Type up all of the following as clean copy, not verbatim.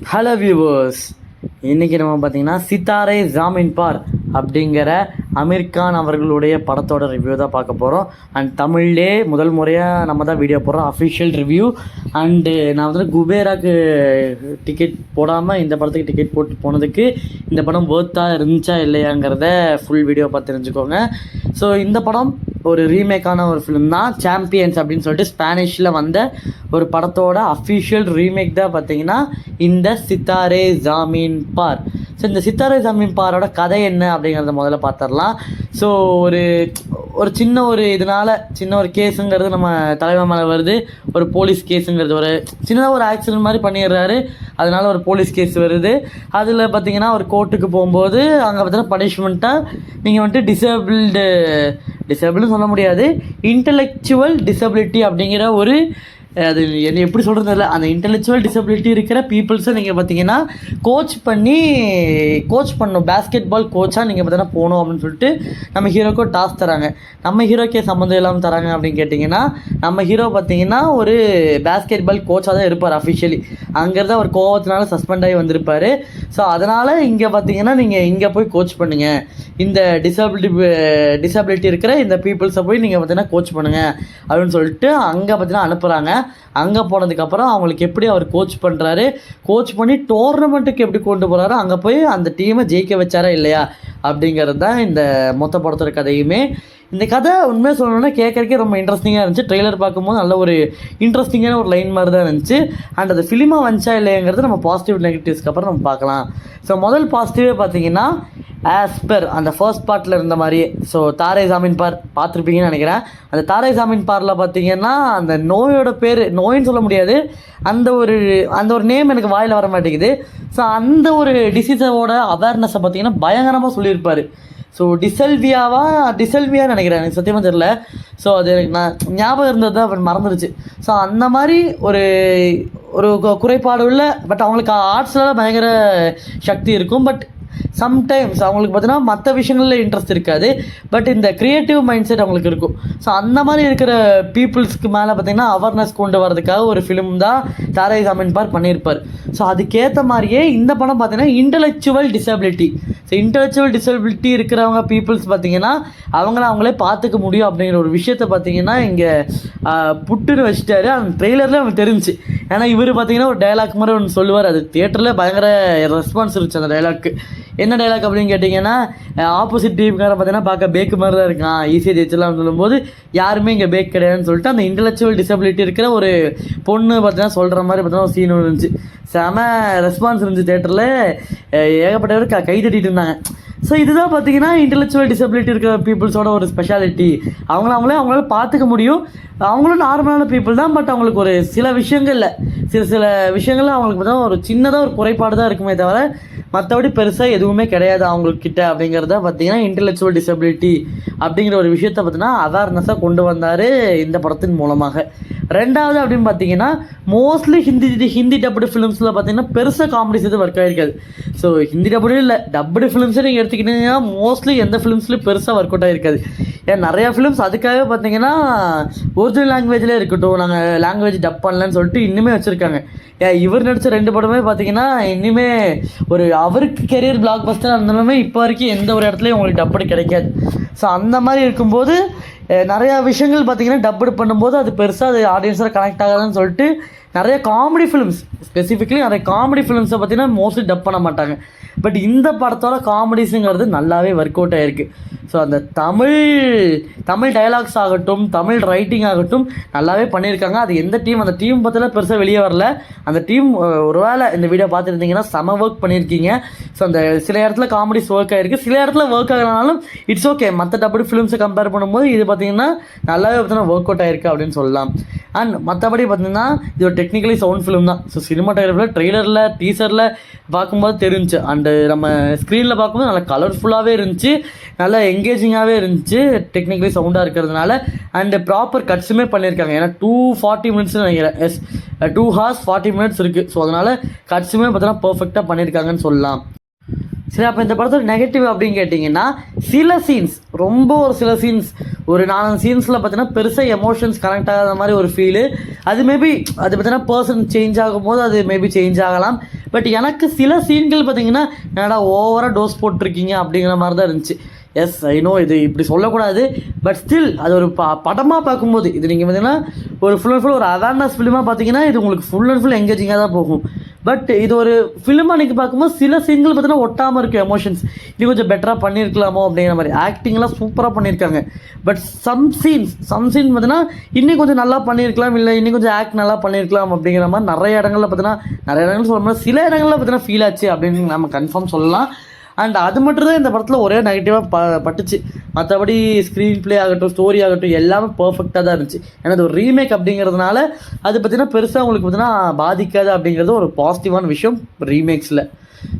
Hello viewers, இன்றைக்கி நம்ம பார்த்திங்கன்னா சித்தாரே ஜாமீன் பார் அப்படிங்கிற அமீர் கான் அவர்களுடைய படத்தோட ரிவ்யூ தான் பார்க்க போகிறோம். அண்ட் தமிழ்லே முதல் முறையாக நம்ம தான் வீடியோ போடுறோம், அஃபிஷியல் ரிவ்யூ. அண்டு நான் வந்து குபேராக்கு டிக்கெட் போடாமல் இந்த படத்துக்கு டிக்கெட் போட்டு போனதுக்கு இந்த படம் ஒர்த்தாக இருந்துச்சா இல்லையாங்கிறத ஃபுல் வீடியோ பார்த்து தெரிஞ்சுக்கோங்க. ஸோ இந்த படம் ஒரு ரீமேக்கான ஒரு ஃபிலிம் தான். சாம்பியன்ஸ் அப்படின்னு சொல்லிட்டு ஸ்பானிஷில் வந்த ஒரு படத்தோட அஃபிஷியல் ரீமேக் தான் பார்த்திங்கன்னா இந்த சித்தாரே ஜாமீன் பார். ஸோ இந்த சித்தாரே ஜாமீன் பாரோட கதை என்ன அப்படிங்கிறத முதல்ல பார்த்துடலாம். ஸோ ஒரு சின்ன ஒரு இதனால் சின்ன ஒரு கேஸுங்கிறது நம்ம தலைவர் மேலே வருது. ஒரு போலீஸ் கேஸுங்கிறது ஒரு சின்னதாக ஒரு ஆக்சிடென்ட் மாதிரி பண்ணிடுறாரு, அதனால ஒரு போலீஸ் கேஸ் வருது. அதில் பார்த்திங்கன்னா ஒரு கோர்ட்டுக்கு போகும்போது அங்கே பார்த்தீங்கன்னா பனிஷ்மெண்ட்டாக நீங்கள் வந்துட்டு டிசேபிள்னு சொல்ல முடியாது, இன்டலெக்சுவல் டிசபிலிட்டி அப்படிங்கிற ஒரு அது என்ன எப்படி சொல்கிறது இல்லை, அந்த இன்டெலெக்சுவல் டிசபிலிட்டி இருக்கிற பீப்புள்ஸை நீங்கள் பார்த்தீங்கன்னா கோச் பண்ணணும். பேஸ்கெட் பால் கோச்சாக நீங்கள் பார்த்தீங்கன்னா போகணும் அப்படின்னு சொல்லிட்டு நம்ம ஹீரோக்கு ஒரு டாஸ்க் தராங்க. நம்ம ஹீரோக்கே சம்மந்தம் இல்லாமல் தராங்க அப்படின்னு கேட்டிங்கன்னா, நம்ம ஹீரோ பார்த்தீங்கன்னா ஒரு பேஸ்கெட் பால் கோச்சாக தான் இருப்பார் அஃபிஷியலி. அங்கேருந்து அவர் கோவத்தினால சஸ்பெண்ட் ஆகி வந்திருப்பார். ஸோ அதனால் இங்கே பார்த்தீங்கன்னா நீங்கள் இங்கே போய் கோச் பண்ணுங்கள், இந்த டிசபிலிட்டி இருக்கிற இந்த பீப்புள்ஸை போய் நீங்கள் பார்த்தீங்கன்னா கோச் பண்ணுங்கள் அப்படின்னு சொல்லிட்டு அங்கே பார்த்தீங்கன்னா அனுப்புகிறாங்க. அங்கே போனதுக்கப்புறம் அவங்களுக்கு எப்படி அவர் கோச் பண்ணுறாரு, கோச் பண்ணி டோர்னமெண்ட்டுக்கு எப்படி கொண்டு போகிறாரு, அங்கே போய் அந்த டீமை ஜெயிக்க வச்சாரா இல்லையா அப்படிங்கிறது தான் இந்த மொத்த படத்தோட கதையுமே. இந்த கதை உண்மையாக சொல்லணும்னா கேட்குறக்கே ரொம்ப இன்ட்ரெஸ்டிங்காக இருந்துச்சு. ட்ரெய்லர் பார்க்கும்போது நல்ல ஒரு இன்ட்ரெஸ்டிங்கான ஒரு லைன் மாதிரி தான் இருந்துச்சு. அண்ட் அது ஃபிலிமாக வந்துச்சா இல்லையாங்கிறது நம்ம பாசிட்டிவ் நெகட்டிவ்ஸ்க்கு அப்புறம் நம்ம பார்க்கலாம். ஸோ முதல் பாசிட்டிவே பார்த்தீங்கன்னா ஆஸ்பர் அந்த ஃபர்ஸ்ட் பார்ட்டில் இருந்த மாதிரியே. ஸோ தாரே ஜாமீன் பார் பார்த்துருப்பீங்கன்னு நினைக்கிறேன். அந்த தாரே ஜாமீன் பாரில் பார்த்தீங்கன்னா அந்த நோயோட பேர் நோயின்னு சொல்ல முடியாது, அந்த ஒரு நேம் எனக்கு வாயில் வர மாட்டேங்குது. ஸோ அந்த ஒரு டிசீஸோட அவேர்னஸை பார்த்தீங்கன்னா பயங்கரமாக சொல்லியிருப்பார். ஸோ டிசல்வியான்னு நினைக்கிறேன், எனக்கு சத்தியமாக தெரில. ஸோ அது எனக்கு நான் ஞாபகம் இருந்தது தான் அவன் மறந்துடுச்சு. ஸோ அந்த மாதிரி ஒரு குறைபாடு உள்ள, பட் அவங்களுக்கு ஆர்ட்ஸ்லாம் பயங்கர சக்தி இருக்கும். பட் சம்டைம்ஸ் அவங்களுக்கு பார்த்தீங்கன்னா மற்ற விஷயங்களில் இன்ட்ரெஸ்ட் இருக்காது, பட் இந்த க்ரியேட்டிவ் மைண்ட் செட் அவங்களுக்கு இருக்கும். ஸோ அந்த மாதிரி இருக்கிற பீப்புள்ஸ்க்கு மேலே பார்த்திங்கன்னா அவேர்னஸ் கொண்டு வரதுக்காக ஒரு ஃபிலிம் தான் தாரே ஜாமீன் பார் பண்ணியிருப்பார். ஸோ அதுக்கேற்ற மாதிரியே இந்த படம் பார்த்திங்கன்னா இன்டலெக்சுவல் டிசபிலிட்டி இருக்கிறவங்க பீப்புள்ஸ் பார்த்திங்கன்னா அவங்களே பார்த்துக்க முடியும் அப்படிங்கிற ஒரு விஷயத்த பார்த்திங்கன்னா இங்கே புட்டுன்னு வச்சுட்டாரு. அந்த ட்ரெய்லரில் அவனுக்கு தெரிஞ்சு. ஏன்னா இவர் பார்த்திங்கன்னா ஒரு டைலாக் மாதிரி ஒன்று சொல்லுவார், அது தியேட்டரில் பயங்கர ரெஸ்பான்ஸ் இருந்துச்சு அந்த டைலாக்கு. என்ன டைலாக் அப்படின்னு கேட்டிங்கன்னா, ஆப்போசிட் டீமுக்கார பார்த்தீங்கன்னா பார்க்க பேக்கு மாதிரி தான் இருக்கான், ஈஸியாக ஜெயிச்சலாம்னு சொல்லும்போது யாருமே இங்கே பேக் கிடையாதுன்னு சொல்லிட்டு அந்த இன்டலெக்சுவல் டிசபிலிட்டி இருக்கிற ஒரு பொண்ணு பார்த்தீங்கன்னா சொல்கிற மாதிரி பார்த்தீங்கன்னா ஒரு சீன் ஒன்று இருந்துச்சு. செம ரெஸ்பான்ஸ் இருந்துச்சு தேட்டரில், ஏகப்பட்டவர் கை தட்டிட்டு இருந்தாங்க. ஸோ இதுதான் பார்த்தீங்கன்னா இன்டெலெக்சுவல் டிசபிலிட்டி இருக்கிற பீப்புள்ஸோட ஒரு ஸ்பெஷாலிட்டி. அவங்களால பார்த்துக்க முடியும். அவங்களும் நார்மலான பீப்புள் தான், பட் அவங்களுக்கு ஒரு சில விஷயங்கள்ல அவங்களுக்கு பார்த்தா ஒரு சின்னதாக ஒரு குறைபாடு தான் இருக்குமே தவிர மற்றபடி பெருசாக எதுவுமே கிடையாது அவங்கக்கிட்ட அப்படிங்கிறத பார்த்தீங்கன்னா இன்டெலெக்சுவல் டிசபிலிட்டி அப்படிங்கிற ஒரு விஷயத்தை பார்த்தீங்கன்னா அவேர்னஸாக கொண்டு வந்தார் இந்த படத்தின் மூலமாக. ரெண்டாவது அப்படின்னு பார்த்தீங்கன்னா மோஸ்ட்லி ஹிந்தி டப்புடு ஃபிலிம்ஸில் பார்த்தீங்கன்னா பெருசாக காமெடிஸ் எதுவும் ஒர்க் ஆகிருக்காது. ஸோ ஹிந்தி டப்புடு இல்லை, டப்புடு ஃபிலிம்ஸை நீங்கள் எடுத்துக்கிட்டீங்கன்னா மோஸ்ட்லி எந்த ஃபிலிம்ஸ்லையும் பெருசாக ஒர்க் அவுட் ஆகிருக்காது. ஏன் நிறையா ஃபிலிம்ஸ் அதுக்காகவே பார்த்தீங்கன்னா ஒரிஜினல் லாங்குவேஜ்லேயே இருக்கட்டும், நாங்கள் லாங்குவேஜ் டப் பண்ணலன்னு சொல்லிட்டு இன்னுமே வச்சுருக்காங்க. இவர் நடித்த 2 படமே பார்த்தீங்கன்னா இன்னுமே ஒரு அவருக்கு கெரியர் பிளாக் பஸ்டர் இருந்தாலுமே இப்போ வரைக்கும் எந்த ஒரு இடத்துலையும் உங்களுக்கு டப்படு கிடைக்காது. ஸோ அந்த மாதிரி இருக்கும்போது நிறையா விஷயங்கள் பார்த்திங்கன்னா டப்புடு பண்ணும்போது அது பெருசாக அது ஆடியன்ஸாக கனெக்ட் ஆகாதுன்னு சொல்லிட்டு நிறைய காமெடி ஃபிலிம்ஸ், ஸ்பெசிஃபிக்லி நிறைய காமெடி ஃபிலிம்ஸை பார்த்திங்கன்னா மோஸ்ட்லி டப் பண்ண மாட்டாங்க. பட் இந்த படத்தோட காமெடிஸுங்கிறது நல்லாவே ஒர்க் அவுட் ஆகிருக்கு. ஸோ அந்த தமிழ் டைலாக்ஸ் ஆகட்டும், தமிழ் ரைட்டிங் ஆகட்டும் நல்லாவே பண்ணியிருக்காங்க. அது அந்த டீம் பார்த்தீங்கன்னா பெருசாக வெளியே வரல. அந்த டீம் ஒரு வேளை இந்த வீடியோ பார்த்துருந்தீங்கன்னா செம ஒர்க் பண்ணியிருக்கீங்க. ஸோ அந்த சில இடத்துல காமெடிஸ் ஒர்க் ஆகிருக்கு, சில இடத்துல ஒர்க் ஆகலனாலும் இட்ஸ் ஓகே. மற்ற டப்புடு ஃபிலிம்ஸை கம்பேர் பண்ணும்போது இது பார்த்திங்கன்னா நல்லாவே பார்த்தீங்கன்னா ஒர்க் அவுட் ஆகிருக்கு அப்படின்னு சொல்லலாம். அண்ட் மற்றபடி பார்த்திங்கன்னா இது ஒரு டெக்னிக்கலி சவுண்ட் ஃபிலிம் தான். ஸோ சினிமாட்டோகிராஃபியில் ட்ரெய்லரில் டீசரில் பார்க்கும்போது தெரிஞ்சிச்சு. அண்டு நம்ம ஸ்க்ரீனில் பார்க்கும்போது நல்லா கலர்ஃபுல்லாகவே இருந்துச்சு, நல்லா எங்கேஜிங்காகவே இருந்துச்சு டெக்னிக்கலி சவுண்டாக இருக்கிறதுனால. அண்டு ப்ராப்பர் கட்ஸுமே பண்ணியிருக்காங்க. ஏன்னா 240 மினிட்ஸ்னு நினைக்கிறேன். 2 hours 40 minutes இருக்குது. ஸோ அதனால் கட்ஸுமே பார்த்தீங்கன்னா பர்ஃபெக்டாக பண்ணியிருக்காங்கன்னு சொல்லலாம். சரி, அப்போ இந்த படத்தோட நெகட்டிவ் அப்படின்னு கேட்டிங்கன்னா சில சீன்ஸ், ரொம்ப ஒரு சில சீன்ஸ், ஒரு 4 சீன்ஸில் பார்த்தீங்கன்னா பெருசாக எமோஷன்ஸ் கனெக்ட் ஆகாத மாதிரி ஒரு ஃபீலு. அது மேபி அது பார்த்தீங்கன்னா பர்சன் சேஞ்ச் ஆகும்போது அது மேபி சேஞ்ச் ஆகலாம். பட் எனக்கு சில சீன்கள் பார்த்தீங்கன்னா என்னடா ஓவராக டோஸ் போட்டிருக்கீங்க அப்படிங்கிற மாதிரி தான் இருந்துச்சு. எஸ் ஐ நோ இது இப்படி சொல்லக்கூடாது, பட் ஸ்டில் அது ஒரு படமாக பார்க்கும்போது இது நீங்கள் பார்த்தீங்கன்னா ஒரு ஃபுல் அண்ட் ஃபுல் ஒரு அவேர்னஸ் ஃபிலிமாக பார்த்தீங்கன்னா இது உங்களுக்கு ஃபுல் அண்ட் ஃபுல் எங்கேஜிங்காக தான் போகும். பட் இது ஒரு ஃபிலிமாக அன்றைக்கி பார்க்கும்போது சில சீன்கள் பார்த்தீங்கன்னா ஒட்டாமல் இருக்குது எமோஷன்ஸ். இன்னும் கொஞ்சம் பெட்டராக பண்ணியிருக்கலாமோ அப்படிங்கிற மாதிரி. ஆக்டிங்லாம் சூப்பராக பண்ணியிருக்காங்க. பட் சம் சீன் பார்த்தீங்கன்னா இன்னும் கொஞ்சம் நல்லா பண்ணியிருக்கலாம், இல்லை இன்னும் கொஞ்சம் ஆக்ட் நல்லா பண்ணியிருக்கலாம் அப்படிங்கிற மாதிரி நிறைய இடங்களில் பார்த்தீங்கன்னா, நிறைய இடங்கள் சொல்ல முடியாது, சில இடங்களில் பார்த்தீங்கன்னா ஃபீல் ஆச்சு அப்படின்னு நம்ம கன்ஃபார்ம் சொல்லலாம். அண்ட் அது மட்டும் தான் இந்த படத்தில் ஒரே நெகட்டிவாக பட்டுச்சு. மற்றபடி ஸ்க்ரீன் ப்ளே ஆகட்டும், ஸ்டோரி ஆகட்டும் எல்லாமே பர்ஃபெக்டாக தான் இருந்துச்சு. ஏன்னா அது ஒரு ரீமேக் அப்படிங்கிறதுனால அது பார்த்திங்கன்னா பெருசாக உங்களுக்கு பார்த்திங்கன்னா பாதிக்காது அப்படிங்கிறது ஒரு பாசிட்டிவான விஷயம் ரீமேக்ஸில்.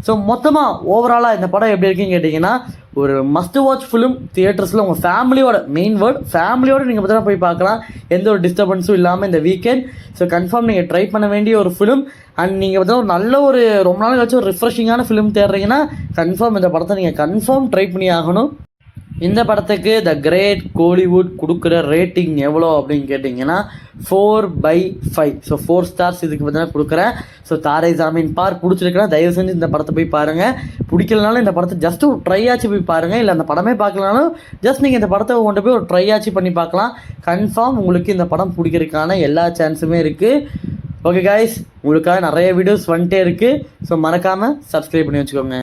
ஸோ மொத்தமாக ஓவராலாக இந்த படம் எப்படி இருக்குன்னு கேட்டிங்கன்னா ஒரு மஸ்ட் வாட்ச் ஃபிலிம். தியேட்டர்ஸில் உங்கள் ஃபேமிலியோட, மெயின் வேர்ட் ஃபேமிலியோடு நீங்கள் பார்த்தீங்கன்னா போய் பார்க்கலாம், எந்த ஒரு டிஸ்டர்பன்ஸும் இல்லாமல் இந்த வீக்கெண்ட். ஸோ கன்ஃபார்ம் நீங்கள் ட்ரை பண்ண வேண்டிய ஒரு ஃபிலிம். அண்ட் நீங்கள் பார்த்தீங்கன்னா ஒரு நல்ல ஒரு ரொம்ப நாள் கழிச்சு ஒரு ரிஃப்ரெஷிங்கான ஃபிலிம் தேடுறீங்கன்னா கன்ஃபார்ம் இந்த படத்தை நீங்கள் கன்ஃபார்ம் ட்ரை பண்ணி ஆகணும். இந்த படத்துக்கு த கிரேட் கோலிவுட் கொடுக்குற ரேட்டிங் எவ்வளோ அப்படின்னு கேட்டிங்கன்னா 4/5. ஸோ 4 ஸ்டார்ஸ் இதுக்கு பார்த்தீங்கன்னா கொடுக்குறேன். ஸோ தாரை ஜாமீன் பார்க் பிடிச்சிருக்குன்னா தயவு செஞ்சு இந்த படத்தை போய் பாருங்கள். பிடிக்கலனாலும் இந்த படத்தை ஜஸ்ட் ஒரு ட்ரை ஆச்சு போய் பாருங்கள். இல்லை அந்த படமே பார்க்கலனாலும் ஜஸ்ட் நீங்கள் இந்த படத்தை கொண்டு போய் ஒரு ட்ரை ஆச்சு பண்ணி பார்க்கலாம். கன்ஃபார்ம் உங்களுக்கு இந்த படம் பிடிக்கிறதுக்கான எல்லா சான்ஸுமே இருக்குது. ஓகே காய்ஸ், உங்களுக்காக நிறைய வீடியோஸ் வந்துட்டே இருக்குது. ஸோ மறக்காமல் சப்ஸ்கிரைப் பண்ணி வச்சுக்கோங்க.